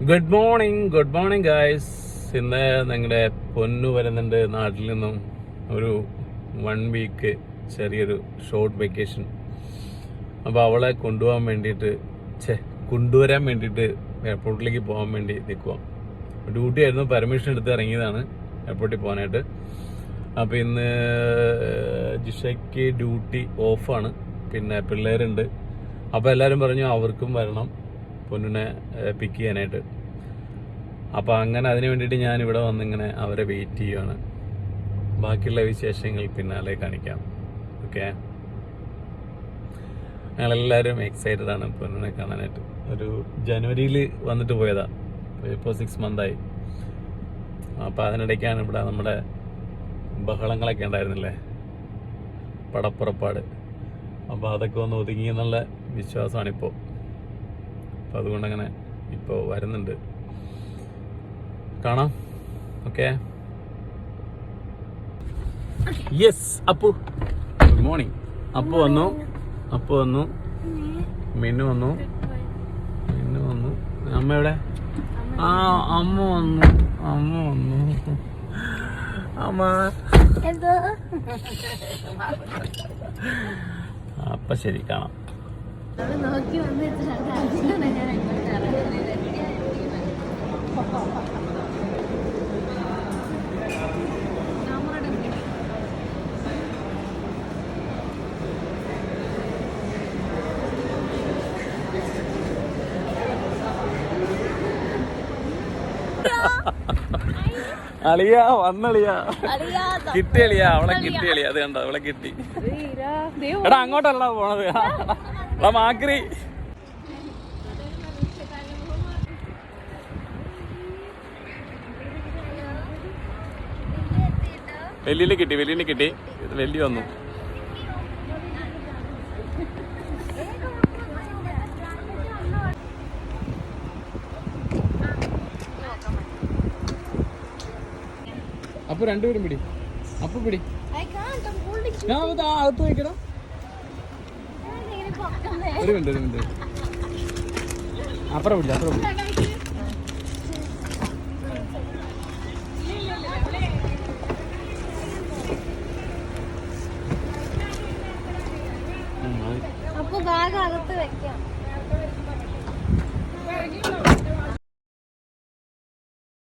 Good morning guys. ഇന്ന് നിങ്ങളുടെ പൊന്നു വരുന്നുണ്ട് നാട്ടിൽ നിന്നും ഒരു 1 വീക്ക് ചെറിയൊരു ഷോർട്ട് വെക്കേഷൻ. അപ്പോൾ അവളെ കൊണ്ടുവരാൻ വേണ്ടിയിട്ട് എയർപോർട്ടിലേക്ക് പോകാൻ വേണ്ടി നിൽക്കുക. ഡ്യൂട്ടി ആയിരുന്നു, പെർമിഷൻ എടുത്ത് ഇറങ്ങിയതാണ് എയർപോർട്ടിൽ പോകാനായിട്ട്. അപ്പോൾ ഇന്ന് ജിഷയ്ക്ക് ഡ്യൂട്ടി ഓഫാണ്, പിന്നെ പിള്ളേരുണ്ട്. അപ്പോൾ എല്ലാവരും പറഞ്ഞു അവർക്കും വരണം പൊന്നിനെ പിക്ക് ചെയ്യാനായിട്ട്. അപ്പോൾ അങ്ങനെ അതിന് വേണ്ടിയിട്ട് ഞാൻ ഇവിടെ വന്നിങ്ങനെ അവരെ വെയിറ്റ് ചെയ്യുകയാണ്. ബാക്കിയുള്ള വിശേഷങ്ങൾ പിന്നാലെ കാണിക്കാം. ഓക്കെ, ഞങ്ങളെല്ലാവരും എക്സൈറ്റഡ് ആണ് പൊന്നിനെ കാണാനായിട്ട്. ഒരു ജനുവരിയിൽ വന്നിട്ട് പോയതാ, ഇപ്പോൾ 6 മന്തായി. അപ്പോൾ അതിനിടയ്ക്കാണ് ഇവിടെ നമ്മുടെ ബഹളങ്ങളൊക്കെ ഉണ്ടായിരുന്നില്ലേ, പടപ്പുറപ്പാട്. അപ്പോൾ അതൊക്കെ ഒന്ന് ഒതുങ്ങി എന്നുള്ള വിശ്വാസമാണിപ്പോൾ. അപ്പോൾ അതുകൊണ്ടങ്ങനെ ഇപ്പോൾ വരുന്നുണ്ട്, കാണാം. Okay, yes. Appu good morning. Appu വന്നു, മിന്നു വന്നു. അമ്മ എവിടെ? അമ്മ വന്നു. അമ്മ അപ്പൊ ശരി, കാണാം. അളിയാ വന്നളിയാ, കിട്ടിയളിയാ, അവളെ കിട്ടിയളിയാ. അത് കണ്ടോ, അവളെ കിട്ടി. എടാ അങ്ങോട്ടല്ല പോണത്, മാക്രി. വെല്ലിനെ കിട്ടി. വെല്ലി വന്നു. അപ്പൊ രണ്ടുപേരും പിടി. അപ്പൊ പിടി, ഞാൻ അകത്ത് വയ്ക്കണം. ഒരു മിനിറ്റ്. അപ്പുറം പിടി. അപ്പൊ ബാഗ് അകത്ത് വെക്കാം.